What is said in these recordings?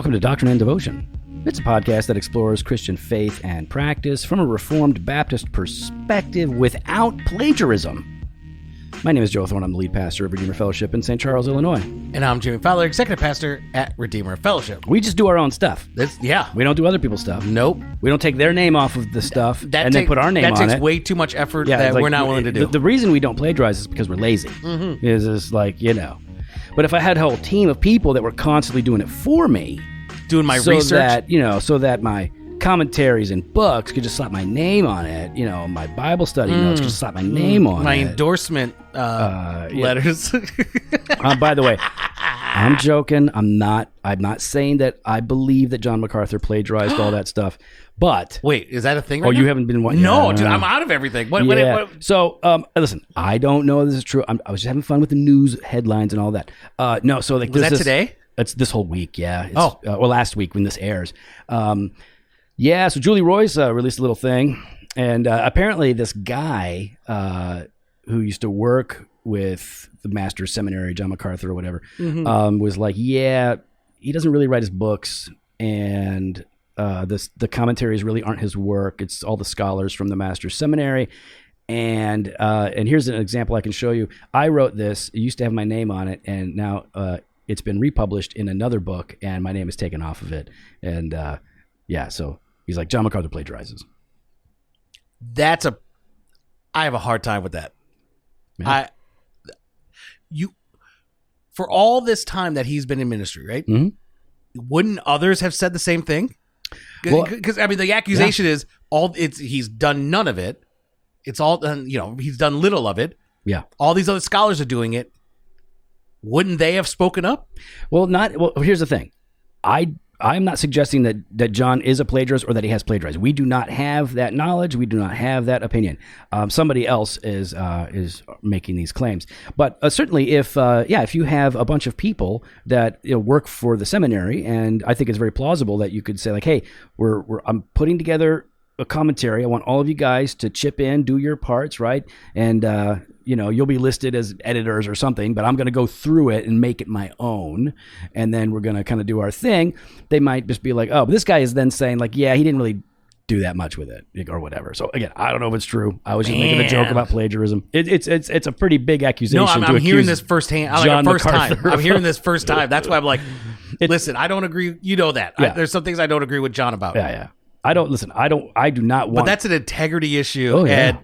Welcome to Doctrine and Devotion. It's a podcast that explores Christian faith and practice from a Reformed Baptist perspective without plagiarism. My name is Joe Thorne. I'm the lead pastor of Redeemer Fellowship in St. Charles, Illinois. And I'm Jimmy Fowler, executive pastor at Redeemer Fellowship. We just do our own stuff. Yeah. We don't do other people's stuff. Nope. We don't take their name off of the stuff and then put our name on it. That takes way too much effort that we're not willing to do. The reason we don't plagiarize is because we're lazy. Is like, But if I had a whole team of people that were constantly doing it for me, doing my research, so that my commentaries and books could just slap my name on it, my Bible study notes could just slap my name on it. My endorsement letters. By the way, I'm joking. I'm not saying that I believe that John MacArthur plagiarized all that stuff. But wait, is that a thing right now? You haven't been watching? No, dude, I'm out of everything. What? So, listen, I don't know if this is true. I was just having fun with the news headlines and all that. No, so like was that today? It's this whole week, yeah. Last week when this airs. So Julie Royce released a little thing, and apparently this guy who used to work with the Master's Seminary, John MacArthur or whatever, was like, he doesn't really write his books, and the commentaries really aren't his work. It's all the scholars from the Master's Seminary. And here's an example I can show you. I wrote this. It used to have my name on it, and now it's been republished in another book, and my name is taken off of it. And so he's like, John MacArthur plagiarizes. I have a hard time with that. Yeah. For all this time that he's been in ministry, right? Mm-hmm. Wouldn't others have said the same thing? Because the accusation is he's done none of it. It's all done. He's done little of it. Yeah. All these other scholars are doing it. Wouldn't they have spoken up? Well, here's the thing. I'm not suggesting that John is a plagiarist or that he has plagiarized. We do not have that knowledge. We do not have that opinion. Somebody else is making these claims. But certainly, if you have a bunch of people that work for the seminary, and I think it's very plausible that you could say like, hey, I'm putting together a commentary. I want all of you guys to chip in, do your parts, right? And you'll be listed as editors or something, but I'm going to go through it and make it my own. And then we're going to kind of do our thing. They might just be like, oh, but this guy is then saying like, yeah, he didn't really do that much with it or whatever. So again, I don't know if it's true. I was just making a joke about plagiarism. It's a pretty big accusation. No, I'm hearing this firsthand. I'm hearing this first time. That's why I'm like, listen, I don't agree. You know that. Yeah. There's some things I don't agree with John about. Yeah. I do not want. But that's an integrity issue. And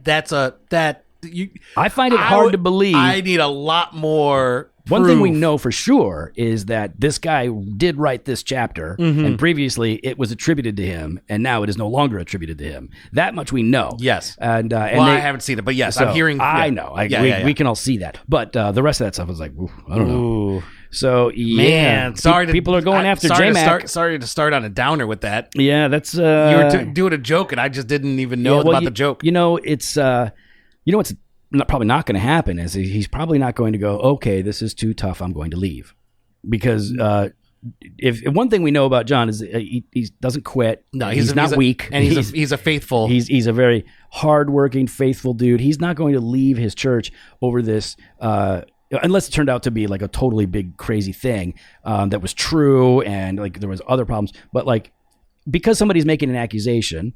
I find it hard to believe. I need a lot more proof. One thing we know for sure is that this guy did write this chapter, and previously it was attributed to him, and now it is no longer attributed to him. That much we know. Yes. And I haven't seen it, but yes, I'm hearing. I know. We can all see that. But the rest of that stuff was like, I don't know. So man, people are going after J-Mac. Sorry to start on a downer with that. Yeah, that's you were doing a joke, and I just didn't even know about the joke. It's what's probably not going to happen is he's probably not going to go, okay, this is too tough, I'm going to leave, because if one thing we know about John is he doesn't quit. No, he's not weak, and he's a faithful. He's a very hardworking, faithful dude. He's not going to leave his church over this. Unless it turned out to be like a totally big crazy thing that was true and like there was other problems, but like because somebody's making an accusation,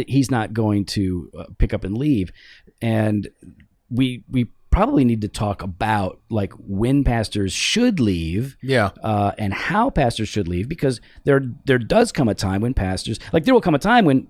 he's not going to pick up and leave. And we probably need to talk about like when pastors should leave, and how pastors should leave, because there does come a time when pastors, like there will come a time when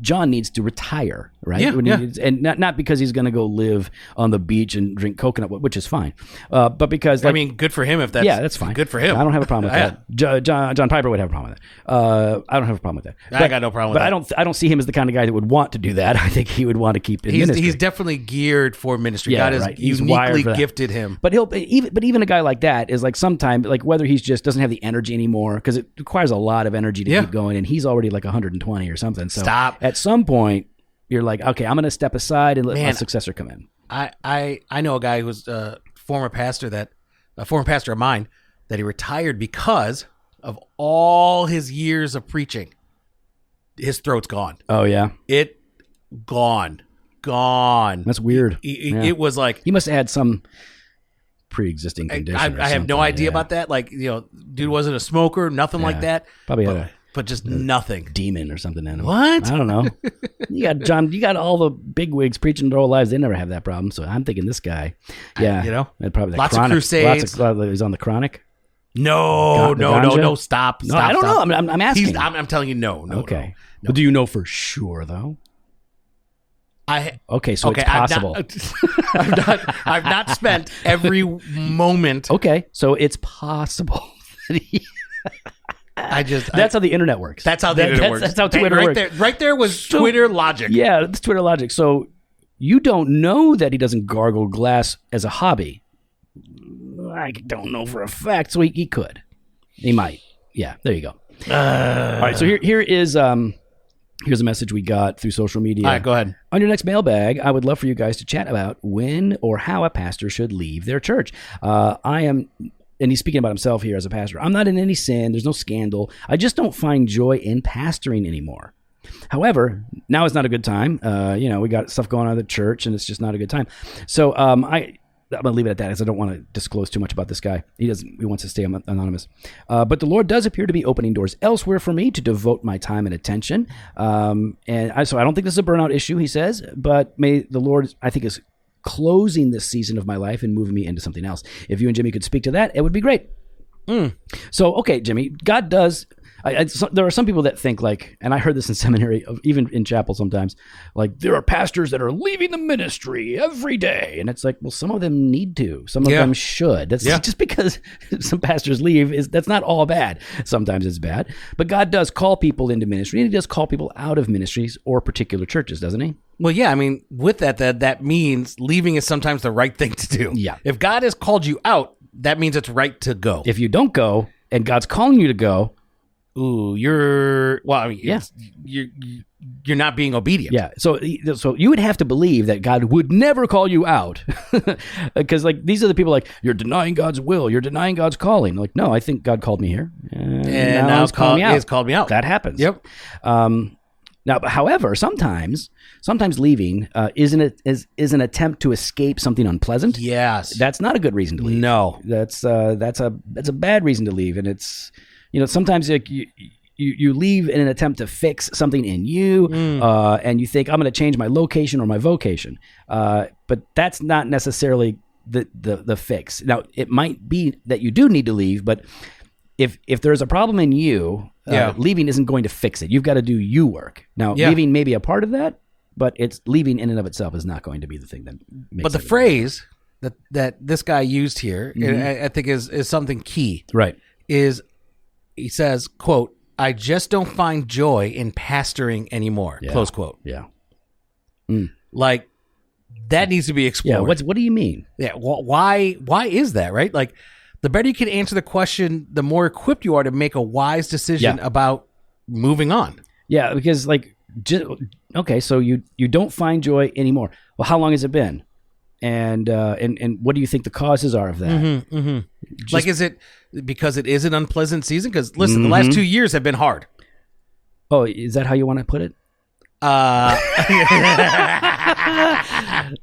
John needs to retire, right? And not because he's going to go live on the beach and drink coconut, which is fine, but because good for him if that's that's fine. Good for him. I don't have a problem with that. John Piper would have a problem with that. I don't have a problem with that. I got no problem with that. But I don't see him as the kind of guy that would want to do that. I think he would want to keep in ministry. He's definitely geared for ministry. God has uniquely gifted him. But even a guy like that is like sometimes like whether he's just doesn't have the energy anymore, because it requires a lot of energy to keep going, and he's already like 120 or something. So at some point, you're like, okay, I'm going to step aside and let my successor come in. I know a guy who's a former pastor of mine that he retired because of all his years of preaching. His throat's gone. Oh yeah, gone. That's weird. It was like he must have had some pre-existing condition. I have no idea about that. Like, dude wasn't a smoker, nothing like that. Probably had but just nothing. Demon or something in him. What? I don't know. You got all the bigwigs preaching their whole lives. They never have that problem. So I'm thinking this guy, probably lots chronic, of crusades. He's on the chronic. No. Stop. No, I don't know. I'm asking. I'm telling you, no. Okay. No. But do you know for sure though? It's possible. I've not spent every moment. Okay, so it's possible. That's how the internet works. That's how the internet works. That's how Twitter works. Right there was Twitter logic. Yeah, that's Twitter logic. So you don't know that he doesn't gargle glass as a hobby. I don't know for a fact. So he could. He might. Yeah, there you go. All right, so here's a message we got through social media. All right, go ahead. On your next mailbag, I would love for you guys to chat about when or how a pastor should leave their church. And he's speaking about himself here as a pastor. I'm not in any sin. There's no scandal. I just don't find joy in pastoring anymore. However, now is not a good time. We got stuff going on at the church, and it's just not a good time. So I'm going to leave it at that, because I don't want to disclose too much about this guy. He wants to stay anonymous. But the Lord does appear to be opening doors elsewhere for me to devote my time and attention. So I don't think this is a burnout issue, he says, but may the Lord, I think, is closing this season of my life and moving me into something else. If you and Jimmy could speak to that, it would be great. So, okay, Jimmy, God does... there are some people that think and I heard this in seminary, even in chapel sometimes, there are pastors that are leaving the ministry every day. And it's well, some of them need to. Some of them should. That's just because some pastors leave, that's not all bad. Sometimes it's bad. But God does call people into ministry, and he does call people out of ministries or particular churches, doesn't he? Well, yeah, I mean, with that means leaving is sometimes the right thing to do. Yeah. If God has called you out, that means it's right to go. If you don't go and God's calling you to go, you're not being obedient. Yeah. So you would have to believe that God would never call you out, because these are the people you're denying God's will, you're denying God's calling. No, I think God called me here, and now He's called me out. He's called me out. That happens. Yep. Now, however, sometimes leaving is an attempt to escape something unpleasant. Yes. That's not a good reason to leave. No. That's a bad reason to leave, and it's. Sometimes you leave in an attempt to fix something in you, and you think, I'm going to change my location or my vocation. But that's not necessarily the fix. Now, it might be that you do need to leave, but if there's a problem in you, leaving isn't going to fix it. You've got to do you work. Now, leaving may be a part of that, but it's leaving in and of itself is not going to be the thing that makes But the phrase that this guy used here, I think is something key. Right. He says, quote, I just don't find joy in pastoring anymore, close quote. Yeah. That needs to be explored. Yeah, what do you mean? Yeah, why is that, right? The better you can answer the question, the more equipped you are to make a wise decision about moving on. Yeah, because so you don't find joy anymore. Well, how long has it been? And what do you think the causes are of that? Is it because it is an unpleasant season? Because listen, the last 2 years have been hard. Oh, is that how you want to put it? The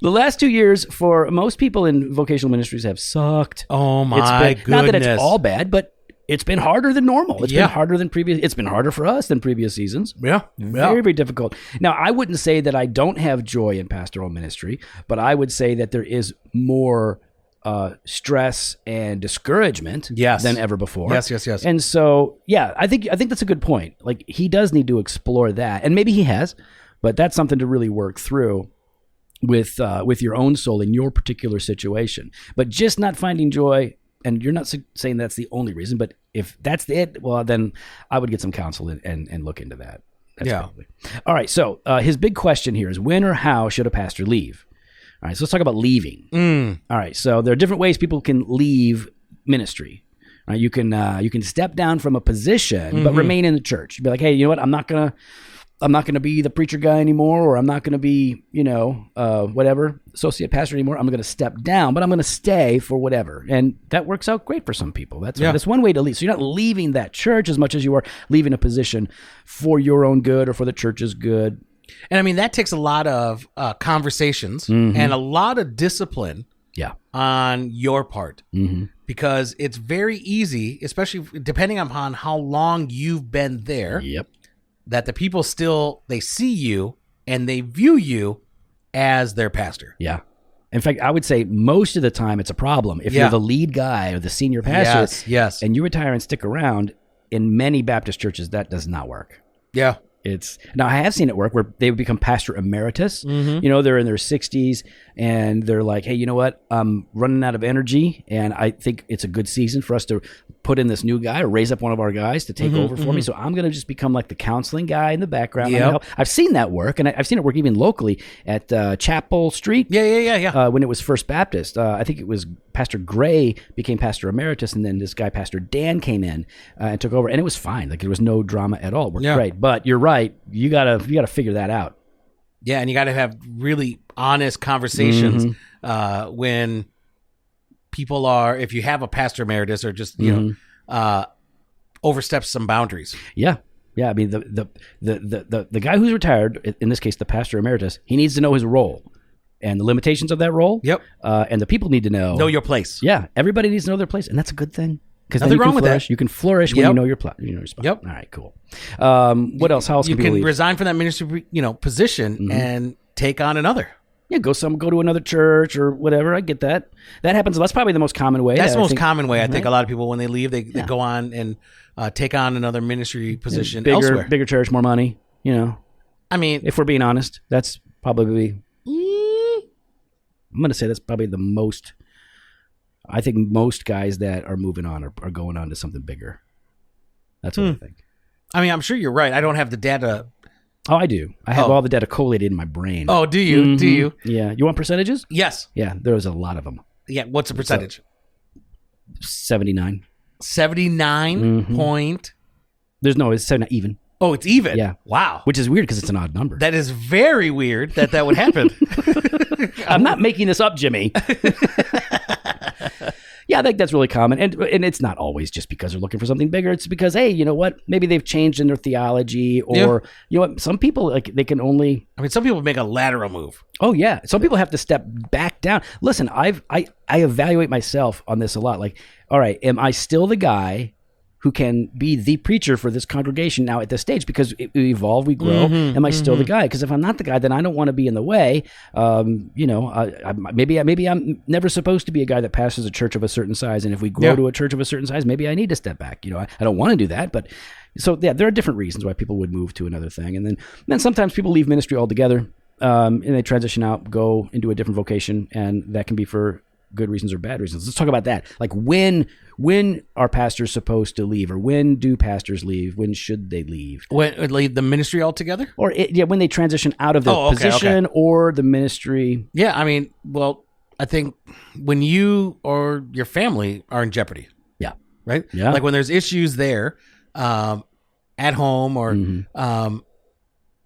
last 2 years for most people in vocational ministries have sucked. Oh my goodness! Not that it's all bad, but it's been harder than normal. It's been harder than previous. It's been harder for us than previous seasons. Yeah. Very, very difficult. Now, I wouldn't say that I don't have joy in pastoral ministry, but I would say that there is more stress and discouragement than ever before. Yes. And so, I think that's a good point. He does need to explore that, and maybe he has, but that's something to really work through with your own soul in your particular situation. But just not finding joy. And you're not saying that's the only reason, but if that's it, well, then I would get some counsel and look into that. Probably. All right. So his big question here is, when or how should a pastor leave? All right. So let's talk about leaving. All right. So there are different ways people can leave ministry. All right, you can step down from a position, but remain in the church. You'd be like, hey, you know what? I'm not gonna be the preacher guy anymore, or I'm not gonna be, whatever, associate pastor anymore. I'm gonna step down, but I'm gonna stay for whatever. And that works out great for some people. That's one way to leave. So you're not leaving that church as much as you are leaving a position for your own good or for the church's good. And I mean, that takes a lot of conversations and a lot of discipline on your part. Mm-hmm. Because it's very easy, especially depending upon how long you've been there, that the people still, they see you and they view you as their pastor. Yeah. In fact, I would say most of the time it's a problem. If you're the lead guy or the senior pastor and you retire and stick around, in many Baptist churches, that does not work. Yeah. Now I have seen it work where they would become pastor emeritus. Mm-hmm. You know, they're in their 60s and they're like, hey, you know what? I'm running out of energy and I think it's a good season for us to put in this new guy or raise up one of our guys to take over for me. So I'm going to just become like the counseling guy in the background. I've seen that work, and I've seen it work even locally at Chapel Street. Yeah. When it was First Baptist, I think it was Pastor Gray became pastor emeritus, and then this guy, Pastor Dan, came in and took over, and it was fine. Like there was no drama at all. It worked great. But you're right. You gotta figure that out. Yeah, and you got to have really honest conversations when people are, if you have a pastor emeritus or just you know oversteps some boundaries. Yeah. I mean the guy who's retired, in this case the pastor emeritus, he needs to know his role and the limitations of that role. And the people need to know your place. Yeah, everybody needs to know their place, and that's a good thing. Because nothing wrong with that. You can flourish when you know your spot. Yep. All right, cool. What else? How else you can can resign from that ministry, position and take on another. Yeah, go to another church or whatever. I get that. That happens. That's probably the most common way. That's the most common way. I think a lot of people, when they leave, they go on and take on another ministry position elsewhere. Bigger church, more money. You know. I mean, if we're being honest, that's probably. I'm going to say that's probably the most. I think most guys that are moving on are going on to something bigger. That's what I think. I mean, I'm sure you're right. I don't have the data. Oh, I do. I have all the data collated in my brain. Oh, do you? Mm-hmm. Do you? Yeah. You want percentages? Yes. Yeah, there's a lot of them. Yeah. What's the percentage? 79. 79 point. It's 7 even. Oh, it's even. Yeah. Wow. Which is weird because it's an odd number. That is very weird that would happen. I'm not making this up, Jimmy. Yeah, I think that's really common. And it's not always just because they're looking for something bigger. It's because, hey, you know what? Maybe they've changed in their theology, or, you know what? Some people, like, they can only... I mean, some people make a lateral move. Oh, yeah. Some people have to step back down. Listen, I evaluate myself on this a lot. Like, all right, am I still the guy who can be the preacher for this congregation now at this stage? Because we evolve, we grow. Am I still the guy? Because if I'm not the guy, then I don't want to be in the way. Maybe I'm never supposed to be a guy that pastors a church of a certain size. And if we grow to a church of a certain size, maybe I need to step back. You know, I don't want to do that. But so, yeah, there are different reasons why people would move to another thing. And then sometimes people leave ministry altogether and they transition out, go into a different vocation. And that can be for good reasons or bad reasons. Let's talk about that. Like when are pastors supposed to leave, or when do pastors leave? When should they leave? When leave the ministry altogether? Or when they transition out of the position or the ministry. Yeah, I mean, well, I think when you or your family are in jeopardy. Yeah. Right? Yeah. Like when there's issues there at home, or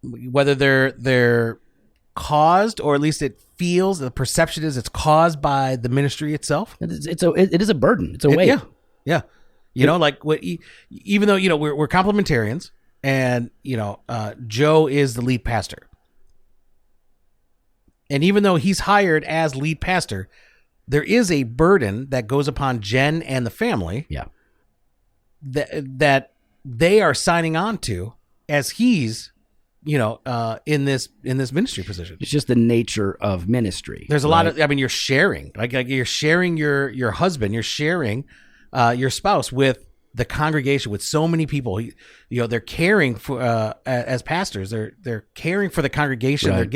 whether they're caused, or at least it feels, the perception is it's caused by the ministry itself. It is a burden. It's a weight. Yeah. You know, like even though, we're complementarians, and, Joe is the lead pastor. And even though he's hired as lead pastor, there is a burden that goes upon Jen and the family. Yeah. That they are signing on to as he's in this ministry position. It's just the nature of ministry. There's a lot of, you're sharing, like you're sharing your husband, you're sharing your spouse with the congregation, with so many people. They're caring for, as pastors, they're caring for the congregation. Right.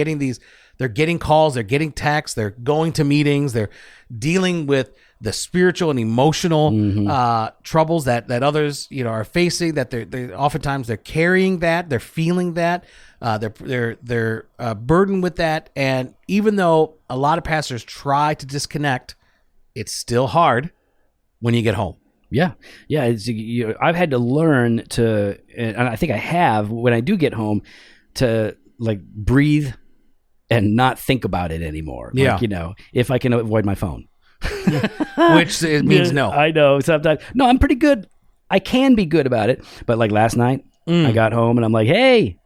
They're getting calls, they're getting texts, they're going to meetings, they're dealing with the spiritual and emotional troubles that others are facing. That they're oftentimes they're carrying that, they're feeling that, they're burdened with that. And even though a lot of pastors try to disconnect, it's still hard when you get home. Yeah. I've had to learn to, and I think I have, when I do get home, to like breathe and not think about it anymore. Yeah. Like, if I can avoid my phone. Which it means no. I know. Sometimes. No, I'm pretty good. I can be good about it. But like last night, I got home and I'm like, hey,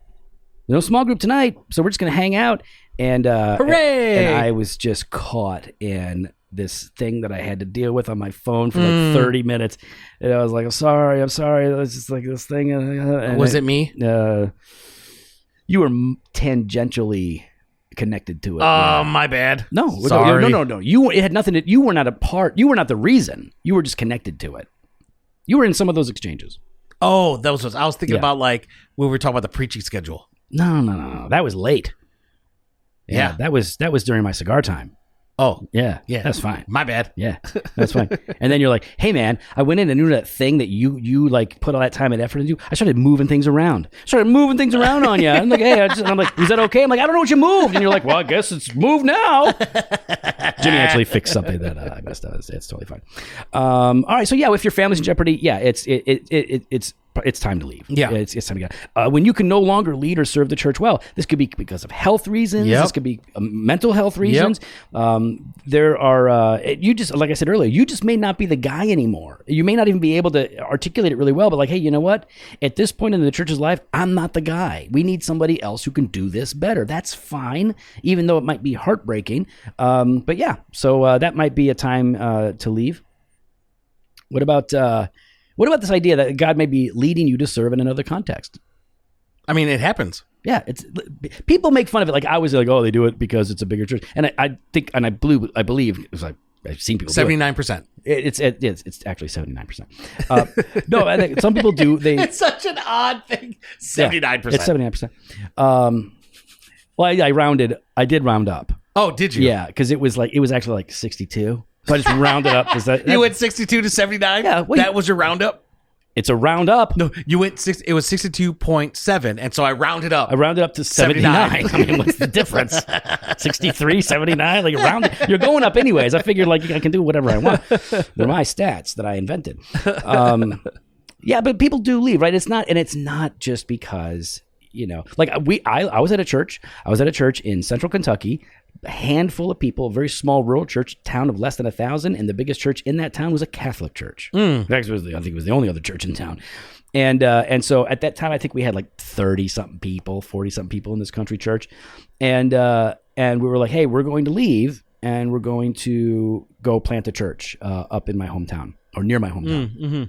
no small group tonight, so we're just going to hang out. And hooray! And I was just caught in this thing that I had to deal with on my phone for like 30 minutes. And I was like, I'm sorry. It's just like this thing. And was it me? You were tangentially connected to it. Oh, my bad. No. Sorry. No. It had nothing to, you were not a part. You were not the reason. You were just connected to it. You were in some of those exchanges. Oh, those was, I was thinking about like when we were talking about the preaching schedule. No. That was late. Yeah. That was during my cigar time. Oh, yeah, that's fine. My bad. Yeah, that's fine. And then you're like, hey man, I went in and knew that thing that you like put all that time and effort into. I started moving things around. On you. I'm like, hey, I'm like, is that okay? I'm like, I don't know what you moved. And you're like, well, I guess it's moved now. Jimmy actually fixed something that I messed up. It's totally fine. All right, so yeah, if your family's in jeopardy, yeah, it's time to leave. Yeah. It's time to go. When you can no longer lead or serve the church well, this could be because of health reasons. Yep. This could be mental health reasons. Yep. There are, you just, like I said earlier, you just may not be the guy anymore. You may not even be able to articulate it really well, but like, hey, you know what? At this point in the church's life, I'm not the guy. We need somebody else who can do this better. That's fine, even though it might be heartbreaking. But yeah, so that might be a time to leave. What about this idea that God may be leading you to serve in another context? I mean, it happens. Yeah, people make fun of it. Like I was like, oh, they do it because it's a bigger church, and I think, and I believe, because I've seen people 79%. It's actually 79%. No, I think some people do. It's such an odd thing. 79%. Yeah, it's 79%. Well, I did round up. Oh, did you? Yeah, because it was actually like 62. So I just rounded up. You went 62 to 79? Yeah. That was your roundup? It's a round up. No, you went it was 62.7, and so I rounded up. I rounded up to 79. I mean, what's the difference? 63, 79? Like you're going up anyways. I figured like I can do whatever I want. They're my stats that I invented. Yeah, but people do leave, right? It's not just because, like I was at a church. I was at a church in Central Kentucky. A handful of people, a very small rural church, town of less than 1,000, and the biggest church in that town was a Catholic church. In fact, I think it was the only other church in town. And so at that time, I think we had like 30-something people, 40-something people in this country church. And we were like, hey, we're going to leave, and we're going to go plant a church up in my hometown, or near my hometown. Mm-hmm.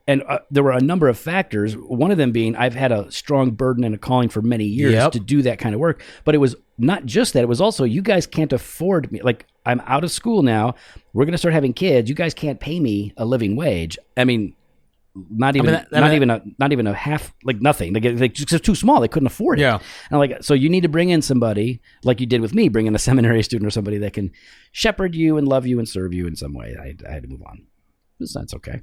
And there were a number of factors, one of them being I've had a strong burden and a calling for many years to do that kind of work. But it was not just that. It was also, you guys can't afford me. Like, I'm out of school now. We're going to start having kids. You guys can't pay me a living wage. I mean, not even a half, like nothing. Like it's too small. They couldn't afford it. Yeah. And I'm like, so you need to bring in somebody like you did with me, bring in a seminary student or somebody that can shepherd you and love you and serve you in some way. I had to move on. That's okay.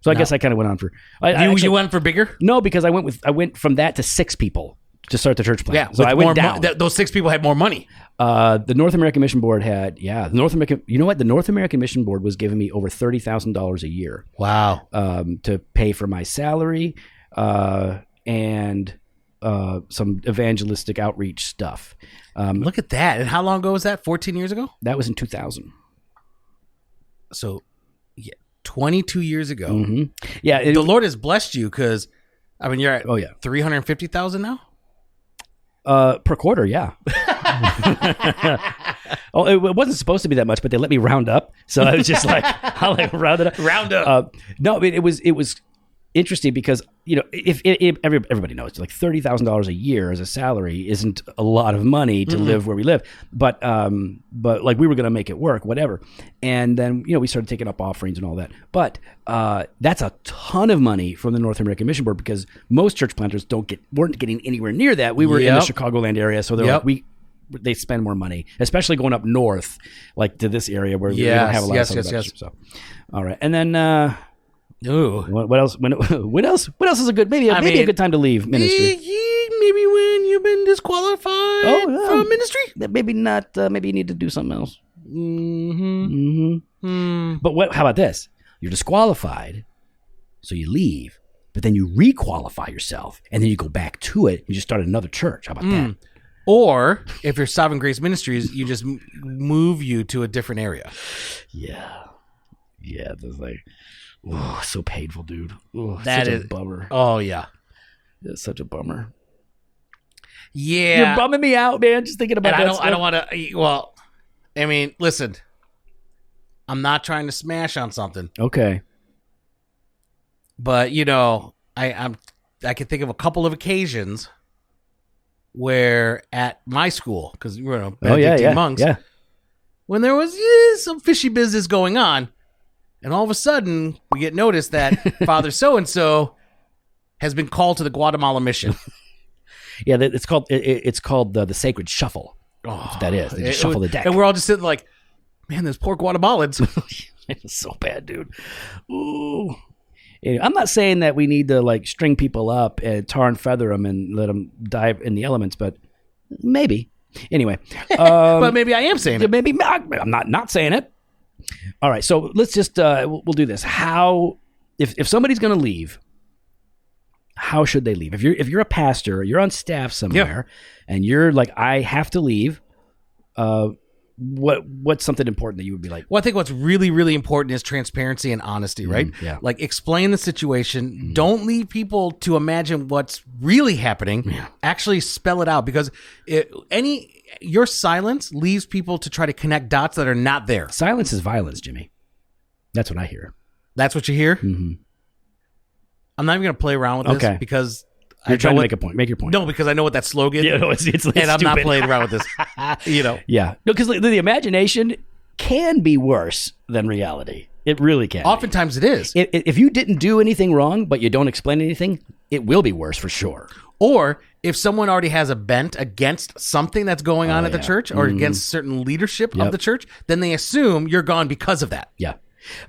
So I guess I kind of went on for. You went for bigger? No, because I went from that to 6 people to start the church plant. Yeah, so I went down. Those 6 people had more money. The North American Mission Board had the North American. You know what? The North American Mission Board was giving me over $30,000 a year. Wow. To pay for my salary, and some evangelistic outreach stuff. Look at that! And how long ago was that? 14 years ago? That was in 2000. So, 22 years ago. Mm-hmm. Yeah, the Lord has blessed you because, I mean, you're at 350,000 now. Per quarter, yeah. Oh, it wasn't supposed to be that much, but they let me round up, so I was just like, I'll round it up. Round up. No, I mean, it was interesting because if everybody knows like $30,000 a year as a salary isn't a lot of money to live where we live, but like we were going to make it work, whatever. And then we started taking up offerings and all that, but that's a ton of money from the North American Mission Board because most church planters weren't getting anywhere near that. We were in the Chicagoland area, so they're like they spend more money, especially going up north, like to this area where we don't have a lot of stuff. So, all right, and then. Ooh. What else? What else is a good maybe a good time to leave ministry? Maybe when you've been disqualified from ministry. Maybe not. Maybe you need to do something else. But how about this? You're disqualified, so you leave, but then you requalify yourself, and then you go back to it and you start another church. How about that? Or if you're Sovereign Grace Ministries, you just move you to a different area. Yeah. That's like. Oh, so painful, dude. Oh, that such is a bummer. Oh, yeah. It's such a bummer. Yeah. You're bumming me out, man, just thinking about that stuff. I don't want to, well, I mean, listen, I'm not trying to smash on something. Okay. But, I can think of a couple of occasions where at my school, because we're Benedictine monks, when there was some fishy business going on, and all of a sudden we get notice that Father so-and-so has been called to the Guatemala mission. Yeah, it's called the Sacred Shuffle. Oh, that's what that is. They just shuffle the deck. And we're all just sitting like, man, those poor Guatemalans. It's so bad, dude. Ooh. Anyway, I'm not saying that we need to string people up and tar and feather them and let them die in the elements, but maybe. Anyway. But maybe I am saying it. Maybe I'm not saying it. All right, so let's just we'll do this. How if somebody's going to leave, how should they leave? If you're a pastor, you're on staff somewhere, and you're like, I have to leave. What's something important that you would be like? Well, I think what's really, really important is transparency and honesty, right? Yeah. Explain the situation. Don't leave people to imagine what's really happening. Yeah. Actually spell it out, because your silence leaves people to try to connect dots that are not there. Silence is violence, Jimmy. That's what I hear. That's what you hear? Mm-hmm. I'm not even going to play around with this because you're trying to make a point. Make your point. No, because I know what that slogan. Yeah, no, it's and stupid. I'm not playing around with this. Yeah, no, because the imagination can be worse than reality. It really can. Oftentimes it is. If you didn't do anything wrong, but you don't explain anything, it will be worse for sure. Or if someone already has a bent against something that's going on at the church, or against certain leadership of the church, then they assume you're gone because of that. Yeah.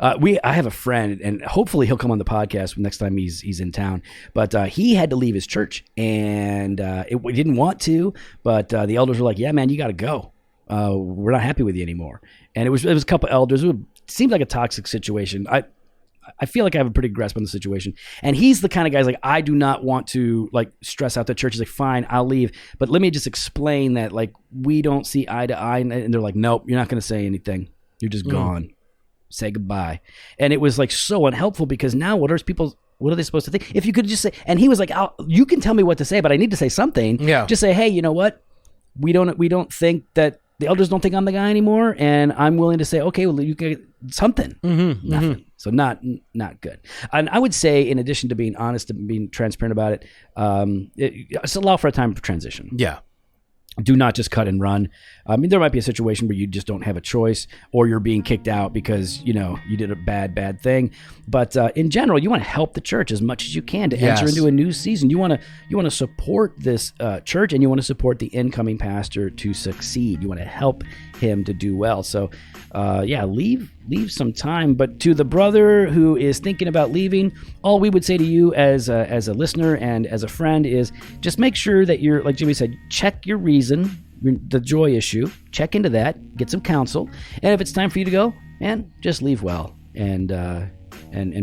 I have a friend, and hopefully he'll come on the podcast next time he's in town. But he had to leave his church, and we didn't want to. But the elders were like, "Yeah, man, you got to go. We're not happy with you anymore." And it was a couple elders. It seemed like a toxic situation. I feel like I have a pretty good grasp on the situation. And he's the kind of guy like, I do not want to stress out the church. He's like, fine, I'll leave. But let me just explain that we don't see eye to eye. And they're like, nope, you're not going to say anything. You're just gone. Say goodbye. And it was so unhelpful, because now what are they supposed to think? If you could just say, and he was like, you can tell me what to say, but I need to say something. Yeah. Just say, hey, you know what? We don't think that the elders don't think I'm the guy anymore. And I'm willing to say, okay, well, you can get something. Mm-hmm, nothing. Mm-hmm. So not good. And I would say, in addition to being honest and being transparent about it, it's allow for a time of transition. Yeah. Do not just cut and run. I mean, there might be a situation where you just don't have a choice, or you're being kicked out because, you did a bad thing. But in general, you want to help the church as much as you can to enter into a new season. You want to support this church, and you want to support the incoming pastor to succeed. You want to help him to do well. So, leave some time. But to the brother who is thinking about leaving, all we would say to you as a listener and as a friend is just make sure that you're, like Jimmy said, check your reason, the joy issue, check into that, get some counsel. And if it's time for you to go, man, just leave well and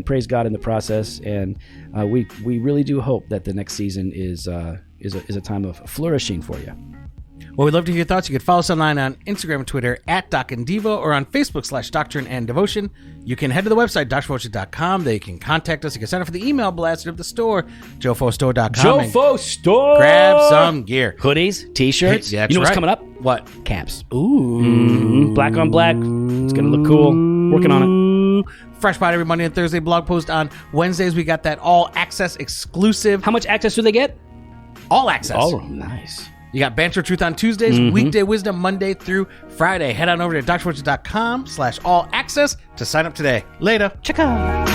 praise God in the process. And we really do hope that the next season is a time of flourishing for you. Well, we'd love to hear your thoughts. You can follow us online on Instagram and Twitter @Doc and Devo, or on Facebook /Doctrine and Devotion. You can head to the website, doctrinedevotion.com. There you can contact us. You can sign up for the email blast of the store, jofostore.com. Jofo Store! Grab some gear. Hoodies, t-shirts. Yeah, you know what's coming up? What? Caps. Ooh. Mm-hmm. Black on black. It's going to look cool. Working on it. Fresh Pod every Monday and Thursday. Blog post on Wednesdays. We got that all access exclusive. How much access do they get? All access. Oh, nice. You got Banter Truth on Tuesdays, Weekday Wisdom Monday through Friday. Head on over to doctrinedevotion.com /all access to sign up today. Later. Check out.